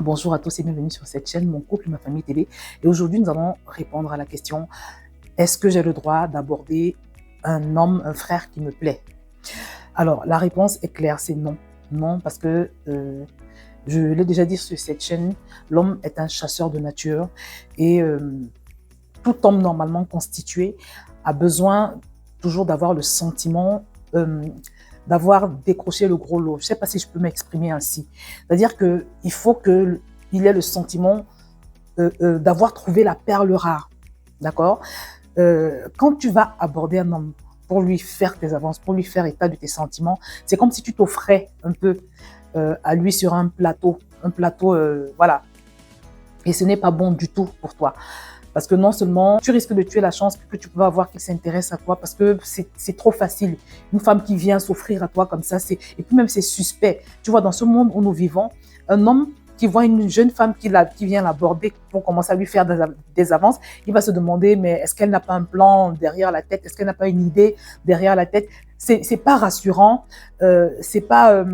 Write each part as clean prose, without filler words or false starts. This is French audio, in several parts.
Bonjour à tous et bienvenue sur cette chaîne Mon couple, ma famille TV. Et aujourd'hui, nous allons répondre à la question: est-ce que j'ai le droit d'aborder un homme, un frère qui me plaît? Alors, la réponse est claire, c'est non. Non, parce que je l'ai déjà dit sur cette chaîne, l'homme est un chasseur de nature et tout homme normalement constitué a besoin toujours d'avoir le sentiment d'avoir décroché le gros lot. Je ne sais pas si je peux m'exprimer ainsi. C'est-à-dire qu'il faut qu'il ait le sentiment d'avoir trouvé la perle rare. D'accord? Quand tu vas aborder un homme pour lui faire tes avances, pour lui faire état de tes sentiments, c'est comme si tu t'offrais un peu à lui sur un plateau, voilà. Et ce n'est pas bon du tout pour toi. Parce que non seulement tu risques de tuer la chance que tu peux avoir qu'il s'intéresse à toi, parce que c'est trop facile. Une femme qui vient s'offrir à toi comme ça, et puis même c'est suspect. Tu vois, dans ce monde où nous vivons, un homme qui voit une jeune femme qui vient l'aborder pour commencer à lui faire des avances, il va se demander, mais est-ce qu'elle n'a pas un plan derrière la tête? Est-ce qu'elle n'a pas une idée derrière la tête? C'est pas rassurant. C'est pas,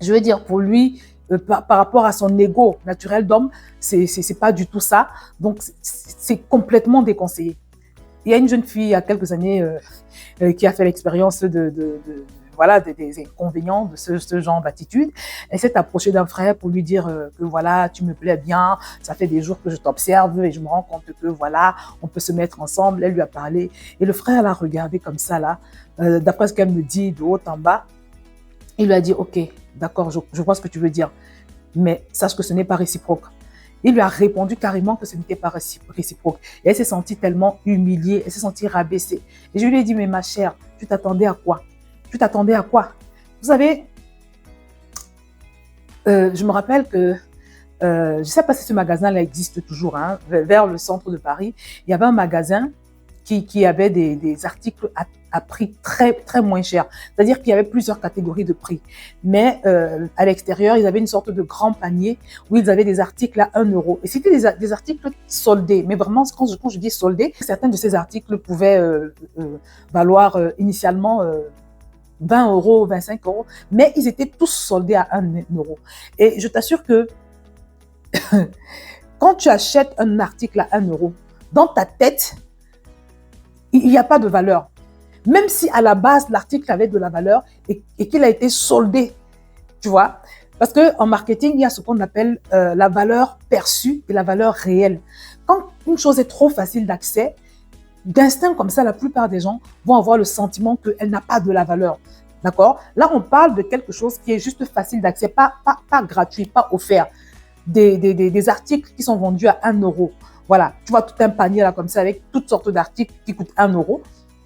je veux dire, pour lui, par rapport à son ego naturel d'homme, c'est pas du tout ça. Donc, c'est complètement déconseillé. Il y a une jeune fille, il y a quelques années, qui a fait l'expérience voilà, des inconvénients de ce genre d'attitude. Elle s'est approchée d'un frère pour lui dire que voilà, tu me plais bien, ça fait des jours que je t'observe et je me rends compte que voilà, on peut se mettre ensemble. Elle lui a parlé et le frère l'a regardé comme ça là, d'après ce qu'elle me dit de haut en bas. Il lui a dit, ok, d'accord, je vois ce que tu veux dire, mais sache que ce n'est pas réciproque. Il lui a répondu carrément que ce n'était pas réciproque. Et elle s'est sentie tellement humiliée, elle s'est sentie rabaissée. Et je lui ai dit, mais ma chère, tu t'attendais à quoi? Tu t'attendais à quoi? Vous savez, je me rappelle que, je ne sais pas si ce magasin-là existe toujours, hein, vers le centre de Paris, il y avait un magasin qui avait des articles à prix très, très moins cher. C'est-à-dire qu'il y avait plusieurs catégories de prix. Mais à l'extérieur, ils avaient une sorte de grand panier où ils avaient des articles à 1 euro. Et c'était des articles soldés. Mais vraiment, quand je dis soldés, certains de ces articles pouvaient valoir initialement 20 euros, 25 euros. Mais ils étaient tous soldés à 1 euro. Et je t'assure que quand tu achètes un article à 1 euro, dans ta tête, il n'y a pas de valeur. Même si à la base, l'article avait de la valeur et qu'il a été soldé, tu vois. Parce qu'en marketing, il y a ce qu'on appelle la valeur perçue et la valeur réelle. Quand une chose est trop facile d'accès, d'instinct comme ça, la plupart des gens vont avoir le sentiment qu'elle n'a pas de la valeur. D'accord? Là, on parle de quelque chose qui est juste facile d'accès, pas gratuit, pas offert. Des articles qui sont vendus à 1 euro. Voilà, tu vois tout un panier là comme ça avec toutes sortes d'articles qui coûtent 1 euro,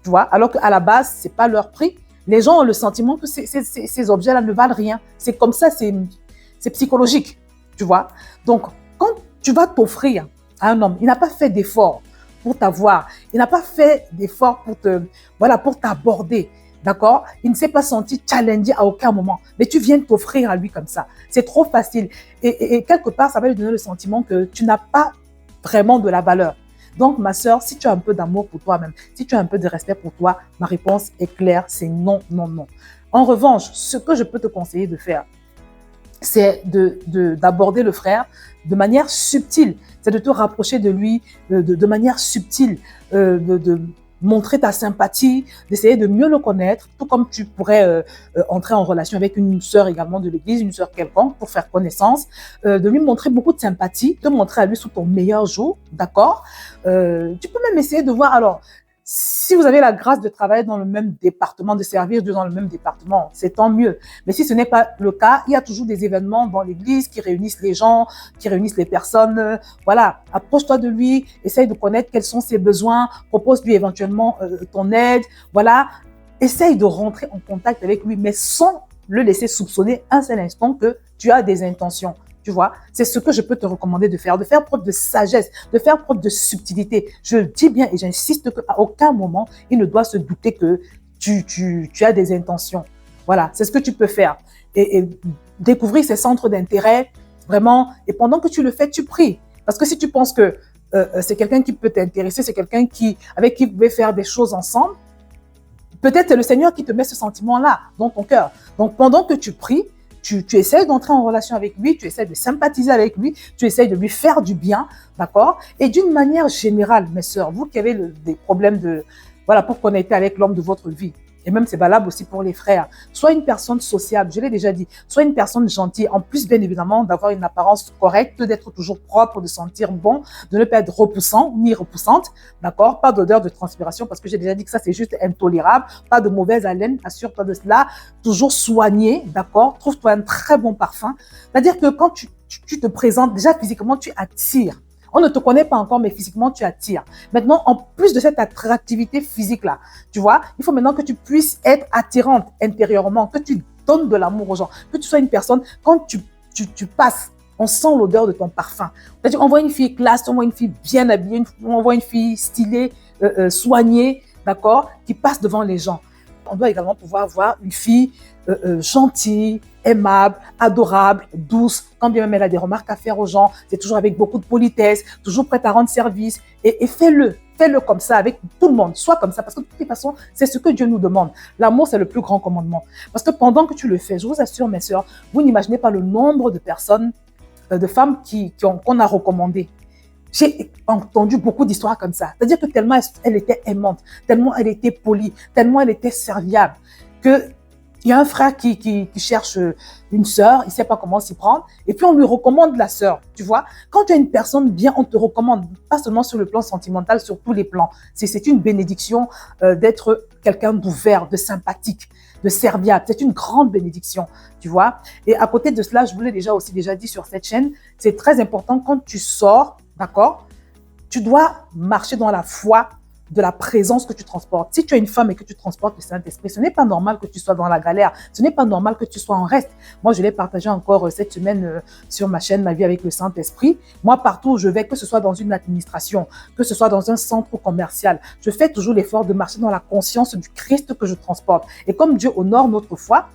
tu vois, alors qu'à la base, c'est pas leur prix. Les gens ont le sentiment que ces objets-là ne valent rien. C'est comme ça, c'est psychologique, tu vois. Donc, quand tu vas t'offrir à un homme, il n'a pas fait d'effort pour t'avoir, il n'a pas fait d'effort voilà, pour t'aborder. D'accord? Il ne s'est pas senti challengé à aucun moment. Mais tu viens t'offrir à lui comme ça. C'est trop facile. Et quelque part, ça va lui donner le sentiment que tu n'as pas vraiment de la valeur. Donc, ma sœur, si tu as un peu d'amour pour toi-même, si tu as un peu de respect pour toi, ma réponse est claire, c'est non, non, non. En revanche, ce que je peux te conseiller de faire, c'est d'aborder le frère de manière subtile. C'est de te rapprocher de lui de manière subtile, de montrer ta sympathie, d'essayer de mieux le connaître, tout comme tu pourrais entrer en relation avec une sœur également de l'église, une sœur quelconque, pour faire connaissance, de lui montrer beaucoup de sympathie, de montrer à lui sous ton meilleur jour, d'accord? Tu peux même essayer de voir, alors, si vous avez la grâce de travailler dans le même département, de servir Dieu dans le même département, c'est tant mieux. Mais si ce n'est pas le cas, il y a toujours des événements dans l'église qui réunissent les gens, qui réunissent les personnes. Voilà, approche-toi de lui, essaye de connaître quels sont ses besoins, propose-lui éventuellement ton aide. Voilà, essaye de rentrer en contact avec lui, mais sans le laisser soupçonner un seul instant que tu as des intentions. Tu vois, c'est ce que je peux te recommander de faire preuve de sagesse, de faire preuve de subtilité. Je le dis bien et j'insiste qu'à aucun moment, il ne doit se douter que tu as des intentions. Voilà, c'est ce que tu peux faire. Et découvrir ses centres d'intérêt, vraiment. Et pendant que tu le fais, tu pries. Parce que si tu penses que c'est quelqu'un qui peut t'intéresser, c'est quelqu'un avec qui vous pouvez faire des choses ensemble, peut-être c'est le Seigneur qui te met ce sentiment-là dans ton cœur. Donc, pendant que tu pries, tu essaies d'entrer en relation avec lui, tu essaies de sympathiser avec lui, tu essaies de lui faire du bien, d'accord? Et d'une manière générale, mes sœurs, vous qui avez des problèmes voilà, pour connecter avec l'homme de votre vie, et même c'est valable aussi pour les frères. Sois une personne sociable, je l'ai déjà dit. Sois une personne gentille. En plus, bien évidemment, d'avoir une apparence correcte, d'être toujours propre, de sentir bon, de ne pas être repoussant ni repoussante. D'accord? Pas d'odeur de transpiration parce que j'ai déjà dit que ça, c'est juste intolérable. Pas de mauvaise haleine, assure-toi de cela. Toujours soigné, d'accord? Trouve-toi un très bon parfum. C'est-à-dire que quand tu te présentes, déjà physiquement, tu attires. On ne te connaît pas encore, mais physiquement, tu attires. Maintenant, en plus de cette attractivité physique-là, tu vois, il faut maintenant que tu puisses être attirante intérieurement, que tu donnes de l'amour aux gens, que tu sois une personne, quand tu passes, on sent l'odeur de ton parfum. C'est-à-dire, on voit une fille classe, on voit une fille bien habillée, on voit une fille stylée, soignée, d'accord, qui passe devant les gens. On doit également pouvoir voir une fille gentille, aimable, adorable, douce, quand bien même elle a des remarques à faire aux gens, c'est toujours avec beaucoup de politesse, toujours prête à rendre service, et fais-le comme ça avec tout le monde, sois comme ça, parce que de toute façon, c'est ce que Dieu nous demande. L'amour, c'est le plus grand commandement. Parce que pendant que tu le fais, je vous assure, mes sœurs, vous n'imaginez pas le nombre de personnes, de femmes qu'on a recommandées. J'ai entendu beaucoup d'histoires comme ça. C'est-à-dire que tellement elle était aimante, tellement elle était polie, tellement elle était serviable, que il y a un frère qui cherche une sœur, il ne sait pas comment s'y prendre, et puis on lui recommande la sœur, tu vois. Quand tu es une personne bien, on te recommande, pas seulement sur le plan sentimental, sur tous les plans. C'est une bénédiction d'être quelqu'un d'ouvert, de sympathique, de serviable. C'est une grande bénédiction, tu vois. Et à côté de cela, je vous l'ai déjà dit sur cette chaîne, c'est très important quand tu sors, d'accord, tu dois marcher dans la foi de la présence que tu transportes. Si tu es une femme et que tu transportes le Saint-Esprit, ce n'est pas normal que tu sois dans la galère. Ce n'est pas normal que tu sois en reste. Moi, je l'ai partagé encore cette semaine sur ma chaîne Ma vie avec le Saint-Esprit. Moi, partout où je vais, que ce soit dans une administration, que ce soit dans un centre commercial, je fais toujours l'effort de marcher dans la conscience du Christ que je transporte. Et comme Dieu honore notre foi,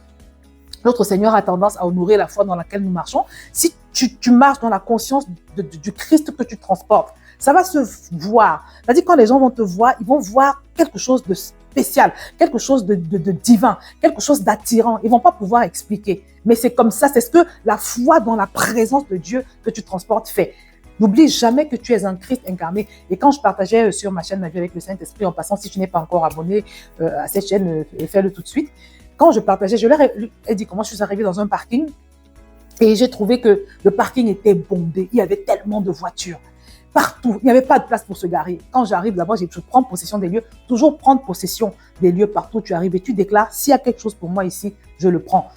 notre Seigneur a tendance à honorer la foi dans laquelle nous marchons. Si tu marches dans la conscience du Christ que tu transportes, ça va se voir. C'est-à-dire quand les gens vont te voir, ils vont voir quelque chose de spécial, quelque chose de divin, quelque chose d'attirant. Ils ne vont pas pouvoir expliquer. Mais c'est comme ça, c'est ce que la foi dans la présence de Dieu que tu transportes fait. N'oublie jamais que tu es un Christ incarné. Et quand je partageais sur ma chaîne Ma vie avec le Saint-Esprit, en passant, si tu n'es pas encore abonné à cette chaîne, fais-le tout de suite. Quand je partageais, je leur ai dit comment je suis arrivée dans un parking et j'ai trouvé que le parking était bondé. Il y avait tellement de voitures. Partout, il n'y avait pas de place pour se garer. Quand j'arrive là-bas, je prends possession des lieux. Toujours prendre possession des lieux partout où tu arrives et tu déclares, s'il y a quelque chose pour moi ici, je le prends.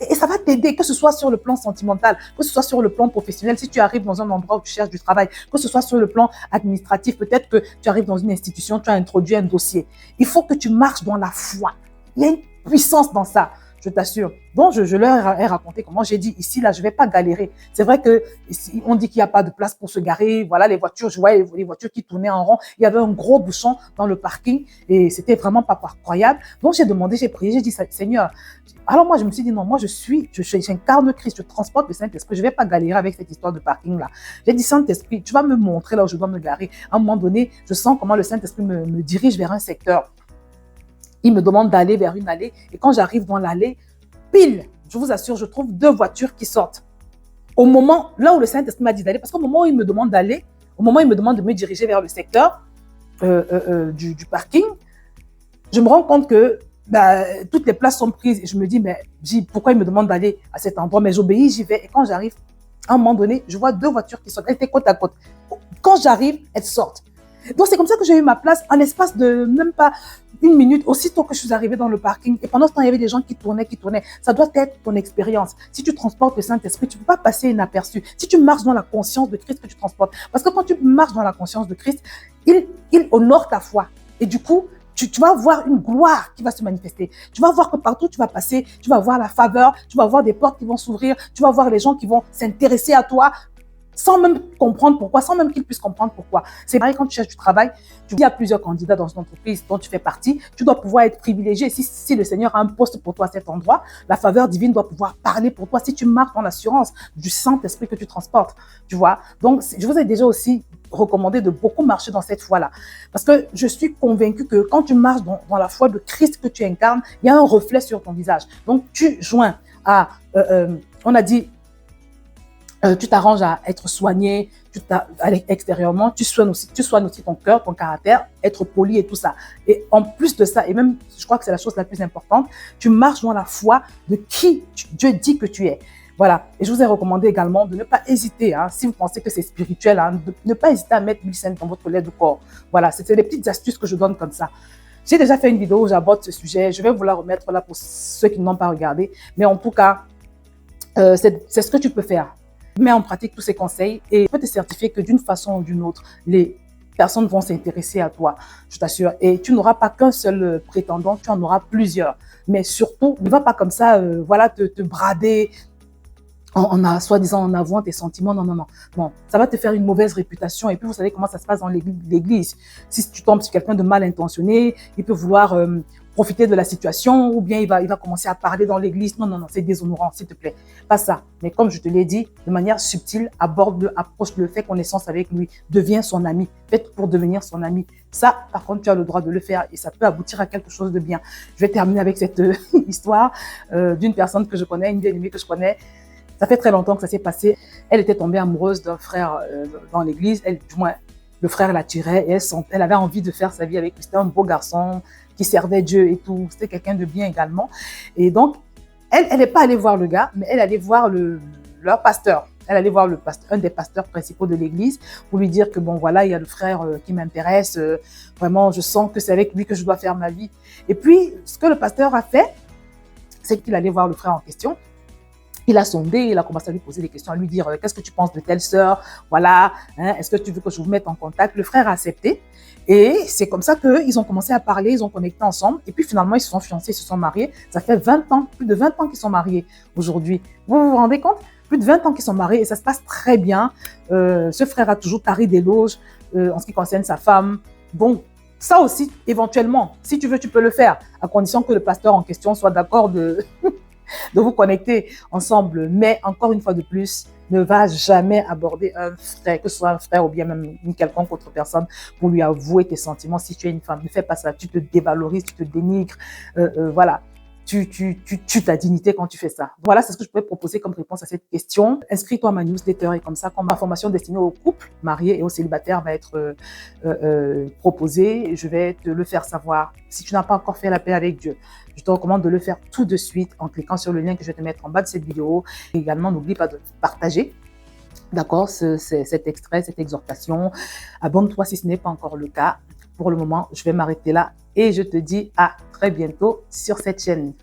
Et ça va t'aider, que ce soit sur le plan sentimental, que ce soit sur le plan professionnel, si tu arrives dans un endroit où tu cherches du travail, que ce soit sur le plan administratif, peut-être que tu arrives dans une institution, tu as introduit un dossier. Il faut que tu marches dans la foi. Il y a une puissance dans ça. Je t'assure. Donc, je leur ai raconté comment j'ai dit, ici, là, je vais pas galérer. C'est vrai que ici, on dit qu'il n'y a pas de place pour se garer. Voilà, les voitures, je voyais les voitures qui tournaient en rond. Il y avait un gros bouchon dans le parking et c'était vraiment pas croyable. Donc, j'ai demandé, j'ai prié, j'ai dit, Seigneur. Alors, moi, je me suis dit, non, moi, j'incarne Christ, je transporte le Saint-Esprit. Je vais pas galérer avec cette histoire de parking-là. J'ai dit, Saint-Esprit, tu vas me montrer là où je dois me garer. À un moment donné, je sens comment le Saint-Esprit me dirige vers un secteur. Il me demande d'aller vers une allée. Et quand j'arrive dans l'allée, pile, je vous assure, je trouve 2 voitures qui sortent. Au moment, là où le Saint-Esprit m'a dit d'aller, parce qu'au moment où il me demande d'aller, au moment où il me demande de me diriger vers le secteur du parking, je me rends compte que toutes les places sont prises. Et je me dis, mais pourquoi il me demande d'aller à cet endroit? Mais j'obéis, j'y vais. Et quand j'arrive, à un moment donné, je vois 2 voitures qui sortent. Elles étaient côte à côte. Quand j'arrive, elles sortent. Donc, c'est comme ça que j'ai eu ma place en l'espace de même pas 1 minute, aussitôt que je suis arrivée dans le parking. Et pendant ce temps, il y avait des gens qui tournaient. Ça doit être ton expérience. Si tu transportes le Saint-Esprit, tu ne peux pas passer inaperçu. Si tu marches dans la conscience de Christ que tu transportes. Parce que quand tu marches dans la conscience de Christ, il honore ta foi. Et du coup, tu vas voir une gloire qui va se manifester. Tu vas voir que partout tu vas passer, tu vas voir la faveur, tu vas voir des portes qui vont s'ouvrir, tu vas voir les gens qui vont s'intéresser à toi, sans même comprendre pourquoi, sans même qu'ils puissent comprendre pourquoi. C'est pareil quand tu cherches du travail, il y a plusieurs candidats dans une entreprise dont tu fais partie, tu dois pouvoir être privilégié. Si le Seigneur a un poste pour toi à cet endroit, la faveur divine doit pouvoir parler pour toi si tu marches dans l'assurance du Saint-Esprit que tu transportes, tu vois. Donc, je vous ai déjà aussi recommandé de beaucoup marcher dans cette foi-là. Parce que je suis convaincue que quand tu marches dans la foi de Christ que tu incarnes, il y a un reflet sur ton visage. Donc, tu joins on a dit, tu t'arranges à être soigné, extérieurement, tu soignes aussi ton cœur, ton caractère, être poli et tout ça. Et en plus de ça, et même, je crois que c'est la chose la plus importante, tu marches dans la foi de qui Dieu dit que tu es. Voilà. Et je vous ai recommandé également de ne pas hésiter, hein, si vous pensez que c'est spirituel, hein, de ne pas hésiter à mettre l'huile sainte dans votre lait de corps. Voilà, c'est des petites astuces que je donne comme ça. J'ai déjà fait une vidéo où j'aborde ce sujet. Je vais vous la remettre là pour ceux qui n'ont pas regardé. Mais en tout cas, c'est ce que tu peux faire. Mets en pratique tous ces conseils et je peux te certifier que d'une façon ou d'une autre, les personnes vont s'intéresser à toi, je t'assure. Et tu n'auras pas qu'un seul prétendant, tu en auras plusieurs. Mais surtout, ne va pas comme ça, voilà, te brader, soi-disant en avouant tes sentiments. Non, non, non. Bon, ça va te faire une mauvaise réputation. Et puis, vous savez comment ça se passe dans l'église. Si tu tombes sur quelqu'un de mal intentionné, il peut vouloir profiter de la situation ou bien il va commencer à parler dans l'église. Non, non, non, c'est déshonorant, s'il te plaît. Pas ça. Mais comme je te l'ai dit, de manière subtile, aborde-le, approche-le, fais connaissance avec lui, deviens son ami, fais pour devenir son ami. Ça, par contre, tu as le droit de le faire et ça peut aboutir à quelque chose de bien. Je vais terminer avec cette histoire d'une personne que je connais, une bien-aimée que je connais. Ça fait très longtemps que ça s'est passé. Elle était tombée amoureuse d'un frère dans l'église. Du moins, le frère l'attirait et elle avait envie de faire sa vie avec lui. C'était un beau garçon qui servait Dieu et tout. C'était quelqu'un de bien également. Et donc, elle n'est pas allée voir le gars, mais elle allait voir leur pasteur. Elle allait voir un des pasteurs principaux de l'église pour lui dire que bon, voilà, il y a le frère qui m'intéresse. Vraiment, je sens que c'est avec lui que je dois faire ma vie. Et puis, ce que le pasteur a fait, c'est qu'il allait voir le frère en question. Il a sondé, il a commencé à lui poser des questions, à lui dire qu'est-ce que tu penses de telle sœur, voilà, hein, est-ce que tu veux que je vous mette en contact? Le frère a accepté et c'est comme ça qu'ils ont commencé à parler, ils ont connecté ensemble et puis finalement ils se sont fiancés, ils se sont mariés. Ça fait 20 ans, plus de 20 ans qu'ils sont mariés aujourd'hui. Vous vous rendez compte? Plus de 20 ans qu'ils sont mariés et ça se passe très bien. Ce frère a toujours tari d'éloges en ce qui concerne sa femme. Bon, ça aussi, éventuellement, si tu veux, tu peux le faire à condition que le pasteur en question soit d'accord de vous connecter ensemble. Mais encore une fois de plus, ne va jamais aborder un frère, que ce soit un frère ou bien même une quelconque autre personne, pour lui avouer tes sentiments. Si tu es une femme, ne fais pas ça. Tu te dévalorises, tu te dénigres. Voilà. Tu tues ta dignité quand tu fais ça. Voilà, c'est ce que je pourrais proposer comme réponse à cette question. Inscris-toi à ma newsletter et comme ça, quand ma formation destinée aux couples mariés et aux célibataires va être proposée, je vais te le faire savoir. Si tu n'as pas encore fait la paix avec Dieu, je te recommande de le faire tout de suite en cliquant sur le lien que je vais te mettre en bas de cette vidéo. Et également, n'oublie pas de partager. D'accord, cet extrait, cette exhortation. Abonne-toi si ce n'est pas encore le cas. Pour le moment, je vais m'arrêter là et je te dis à très bientôt sur cette chaîne.